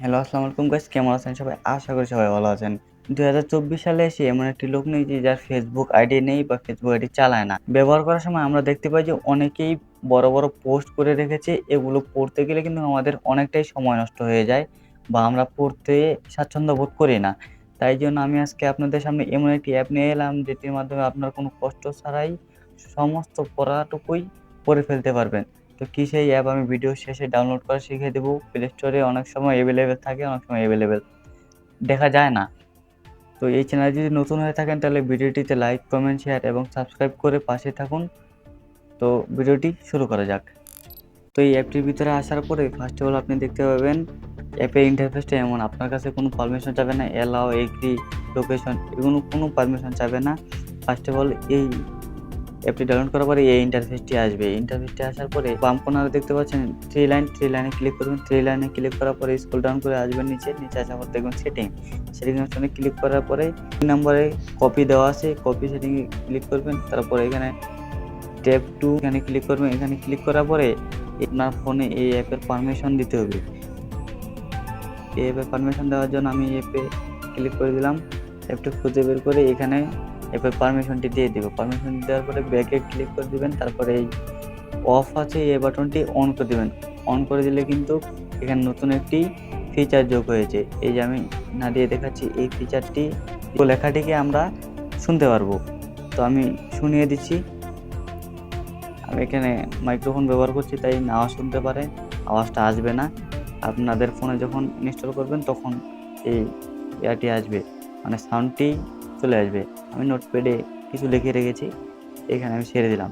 Hello, আসসালামু আলাইকুম guys, কেমন আছেন সবাই? আশা করি সবাই ভালো আছেন। 2024 সালে এসে এমন একটি লোক নেই যে যার ফেসবুক আইডি নেই বা ফেসবুক আইডি চালায় না। ব্যবহার করার সময় আমরা দেখতে পাই যে অনেকেই বড়, বড় পোস্ট করে রেখেছে। এগুলো পড়তে গেলে কিন্তু আমাদের অনেকটাই সময় নষ্ট হয়ে যায় বা আমরা পড়তে স্বাচ্ছন্দ্য বোধ করি না। তাই জন্য আমি আজকে আপনাদের সামনে এমন একটি অ্যাপ নিয়ে এলাম যেটির মাধ্যমে আপনার কোনো কষ্ট ছাড়াই সমস্ত পড়াটুকুই পড়ে ফেলতে পারবেন। তো কি সেই অ্যাপ আমি ভিডিও শেষে ডাউনলোড করা শিখিয়ে দেবো। প্লে স্টোরে অনেক সময় এভেলেবেল থাকে, অনেক সময় এভেলেবেল দেখা যায় না। তো এই চ্যানেলে যদি নতুন হয়ে থাকেন তাহলে ভিডিওটিতে লাইক, কমেন্ট, শেয়ার এবং সাবস্ক্রাইব করে পাশে থাকুন। তো ভিডিওটি শুরু করা যাক। তো এই অ্যাপটির ভিতরে আসার পরে ফার্স্ট অফ অল আপনি দেখতে পাবেন অ্যাপের ইন্টারফেসটা এমন। আপনার কাছে কোনো পারমিশন চাবে না, অ্যালাও, এগ্রি, লোকেশন এগুলো কোনো পারমিশন চাবে না। ফার্স্ট অফ অল এই অ্যাপটি ডাউনলোড করার পরে এই ইন্টারফেসটি আসবে। ইন্টারফেসটি আসার পরে বাম কর্নারে দেখতে পাচ্ছেন থ্রি লাইনে ক্লিক করবেন। থ্রি লাইনে ক্লিক করার পরে স্ক্রল ডাউন করে আসবেন নিচে আসার পর দেখবেন সেটিং অপশনে ক্লিক করার পরে 3 নম্বরে কপি দেওয়া আছে, কপি সেটিং এ ক্লিক করবেন। তারপরে এখানে ট্যাব টু এখানে ক্লিক করবেন। এখানে ক্লিক করার পরে আপনার ফোনে এই অ্যাপের পারমিশন দিতে হবে। এই অ্যাপের পারমিশন দেওয়ার জন্য আমি অ্যাপে ক্লিক করে দিলাম। অ্যাপটা খুঁজে বের করে এখানে অ্যাপের পারমিশনটি দিয়ে দিব। পারমিশন দেওয়ার পরে ব্যাকে ক্লিক করে দিবেন। তারপরে এই অফ আছে এই বাটনটি অন করে দিবেন। অন করে দিলে কিন্তু এখানে নতুন একটি ফিচার যোগ হয়েছে। এই যে আমি না দিয়ে দেখাচ্ছি, এই ফিচারটি লেখাটিকে আমরা শুনতে পারবো। তো আমি শুনিয়ে দিচ্ছি। আমি এখানে মাইক্রোফোন ব্যবহার করছি তাই আওয়াজ শুনতে পারে, আওয়াজটা আসবে না। আপনাদের ফোনে যখন ইনস্টল করবেন তখন এই ইয়াটি আসবে, মানে সাউন্ডটি চলে আসবে। আমি নোটপ্যাডে কিছু লিখে রেখেছি, এখানে আমি ছেড়ে দিলাম।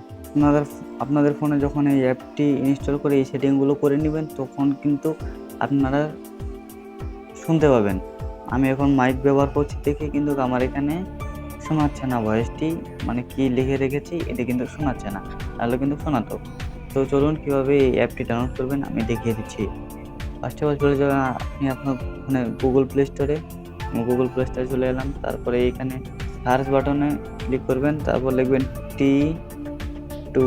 আপনাদের ফোনে যখন এই অ্যাপটি ইনস্টল করে এই সেটিংগুলো করে নেবেন তখন কিন্তু আপনারা শুনতে পাবেন। আমি এখন মাইক ব্যবহার করছি দেখে কিন্তু আমার এখানে শোনাচ্ছে না ভয়েসটি, মানে কি লিখে রেখেছি এটা কিন্তু শোনাচ্ছে না, তাহলে কিন্তু শোনাতো। তো চলুন কীভাবে এই অ্যাপটি ডাউনলোড করবেন আমি দেখিয়ে দিচ্ছি। ফার্স্ট অফ অল চলে যাবেন আপনি আপনার ফোনে গুগল প্লে স্টোরে। চলে এলাম। তারপরে এখানে সার্চ বাটনে ক্লিক করবেন। তারপর লিখবেন টু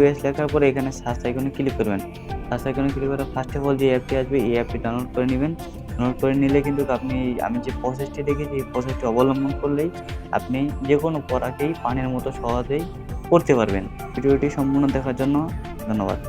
এস লেখার পরে এখানে সার্চ আইকনে ক্লিক করবেন। সার্চ আইকনে ক্লিক করে ফার্স্ট অফ অল যে অ্যাপটি আসবে এই অ্যাপটি ডাউনলোড করে নেবেন। ডাউনলোড করে নিলে কিন্তু আপনি আমি যে প্রসেসটি দেখেছি এই প্রসেসটি অবলম্বন করলেই আপনি যে কোনো পড়াকেই পানির মতো সহজেই পড়তে পারবেন। ভিডিওটি সম্পূর্ণ দেখার জন্য ধন্যবাদ।